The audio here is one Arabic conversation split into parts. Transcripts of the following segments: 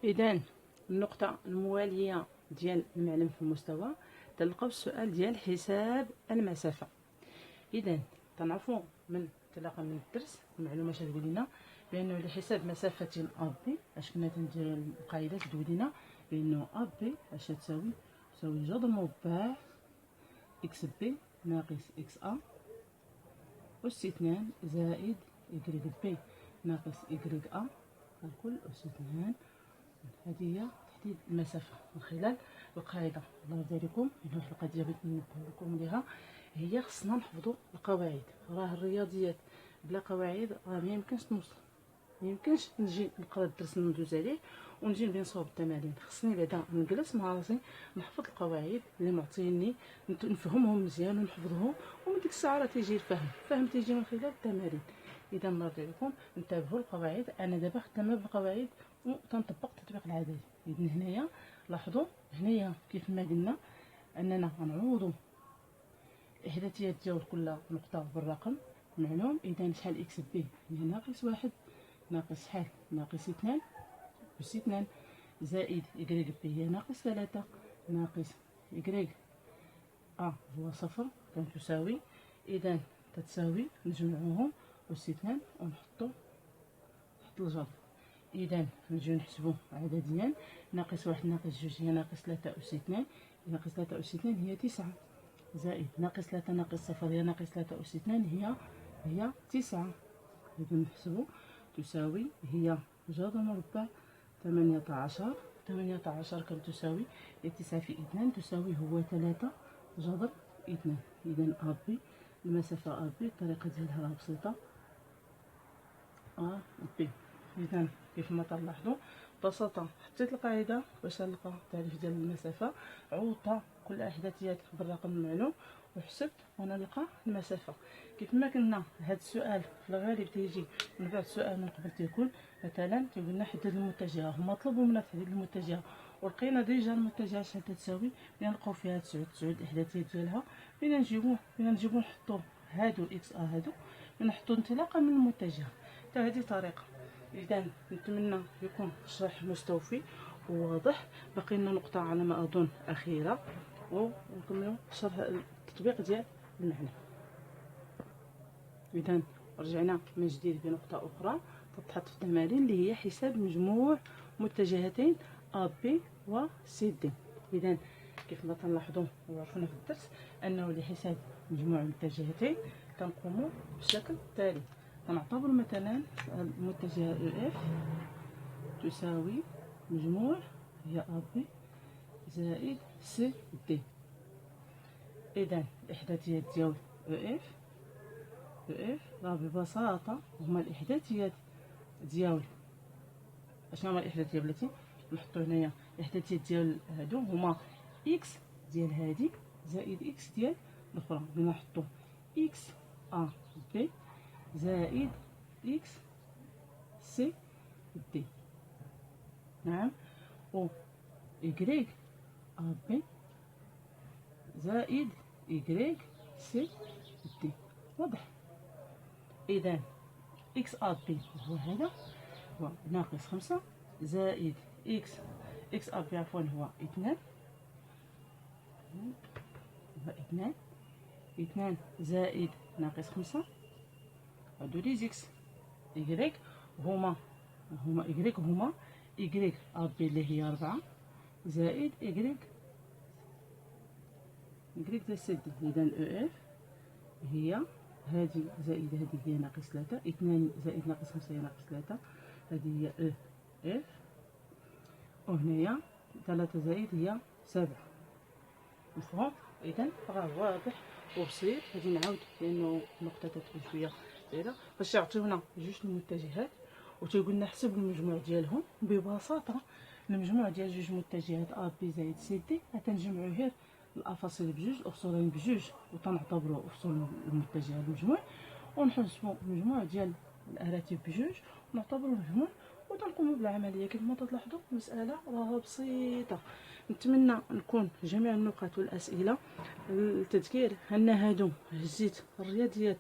إذن النقطة الموالية ديال المعلم في المستوى تلقاو السؤال ديال حساب المسافة. إذن تنعرفوا من انطلاقا من الدرس المعلومات تقول لنا بأنه لحساب مسافة أ بي اش كنا تنديرو القاعدة تقول لنا بأنه أ بي اش تساوي جذر مربع إكس بي ناقص إكس أ أس 2 زائد إكغيك بي ناقص إكغيك أ الكل أس 2. هذه هي تحديد المسافة من خلال القاعدة. الله يرضي عليكم هنا واحد القضية بغيت ننبه لكم ليها، هي خصنا نحفظوا القواعد. راه الرياضيات بلا قواعد راه ميمكنش توصل، ميمكنش نجي نقرا الدرس ندوز عليه ونجي نبدا نصاوب التمارين. خصني بعدا نجلس مع راسي نحفظ القواعد اللي معطيني، نفهمهم مزيان ونحفظهم، ومن ديك الساعه راه تيجي الفهم تيجي من خلال التمارين. اذا الله يرضي عليكم انتبهوا القواعد. انا دابا خدامه بالقواعد وتنطبق التطبيق العملي. اذا هنايا لاحظوا هنايا كيف ما قلنا اننا غنعوضوا الاحداثيات ديال كل نقطه بالرقم معلوم. اذا شحال اكس بي هي ناقص واحد ناقص شحال ناقص 2 أس 2 زائد إكغيك بي هي ناقص 3 ناقص إكغيك أ هو صفر تساوي. إذا تتساوي نجمعوهم أس 2 ونحطو تحت الجذر. إذا نجيو نحسبو عدديا ناقص واحد ناقص جوج هي ناقص 3 أس 2 ناقص 3 أس 2 هي 9 زائد ناقص 3 ناقص صفر هي ناقص 3 أس 2 هي 9. إذا نحسبو تساوي هي جذر مربع 18. 18 كم تساوي 9 في 2 تساوي هو 3 جذر 2. إذا أ بي المسافة أ بي الطريقة ديالها راه بسيطة أ بي. إذا كيف ما تلاحظوا ببساطة حطيت القاعدة باش نلقى التعريف ديال المسافة، عوضت كل الإحداثيات بالرقم المعلوم وحسبت ونلقى المسافة. كيف ما قلنا هذا السؤال في الغالب تيجي من بعد السؤال من قبل تيكون مثلا تيقول لنا حدد المتجهة. هما طلبوا منا تحديد المتجهة ولقينا ديجا المتجهة شحال تساوي نلقاو فيها 9 الإحداثيات ديالها. فين نجيبو نحطو هادو إكس هادو نحطو انطلاقا من المتجهة. حتى هذه طريقة. إذا نتمنى يكون الشرح مستوفي وواضح. باقي لنا نقطة على ما أظن أخيرة ونكملوا شرح التطبيق ديال المعنى. إذا رجعنا من جديد بنقطة أخرى تتحط في التمارين اللي هي حساب مجموع متجهتين أ بي و سي دي. إذا كيف ما تنلاحظوا وعرفنا في الدرس أنه لحساب مجموع المتجهتين تنقوم بالشكل التالي. نعتبر مثلا المتجهة او اف تساوي مجموع هي ا بي زائد سي دي. اذا الاحداثيات ديال او اف راه ببساطه هما الاحداثيات ديال اشنو هما الاحداثيات بلاتي نحطو هنايا الاحداثيات ديال هادو هما اكس ديال هادي زائد اكس ديال الاخرى. بنحطو اكس ا بي زائد إكس سي دي. نعم. و إكغيك أ بي زائد إكغيك سي دي. واضح. إذا إكس أ بي هو هذا هو ناقص 5 زائد إكس أ بي عفوا هو 2 2 زائد ناقص 5 هادو لي زيكس. إكغيك هما إكغيك هما إكغيك أ بي اللي هي 4 زائد إكغيك ديال سي دي. إذا أو إف هي هادي زائد هادي هي ناقص 3 2 زائد ناقص 5 هي ناقص 3 هادي هي أو إف وهنايا 3 زائد هي 7. مفهوم؟ إذا راه واضح وبسيط. غادي نعاود لأنه النقطة تتكون شوية دايرة باش يعطيونا جوج المتجهات وتيقول لنا حسب المجموع ديالهم. ببساطة المجموع ديال جوج متجهات أ بي زائد سي دي غتنجمعو غير الأفاصيل بجوج الأفصولين بجوج وتنعتبرو أفصول المتجه المجموع ونحسبو المجموع ديال الأراتب بجوج ونعتبرو المجموع وتنقومو بالعملية. كيف ما تلاحظوا المسألة راها بسيطة. نتمنى نكون جميع النقاط والأسئلة التذكير أن هادو هزيت الرياضيات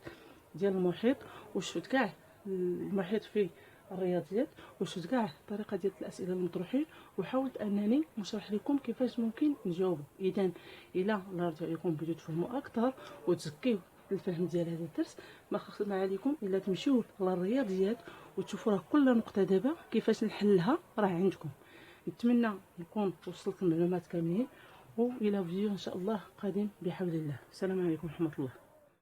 ديال المحيط وشفت كاع المحيط فيه الرياضيات وشفت كاع الطريقه ديال الاسئله المطروحين، وحاولت انني نشرح لكم كيفاش ممكن نجاوب. اذا الا الله يرضي عليكم بغيتو تفهموا اكثر وتزكيو الفهم ديال هذا الدرس، ما خصنا عليكم الا تمشيو للرياضيات وتشوفوا راه كل نقطه دابا كيفاش نحلها راه عندكم. نتمنى نكون وصلت المعلومات كاملين، والى فيديو ان شاء الله قادم بحول الله. السلام عليكم ورحمه الله.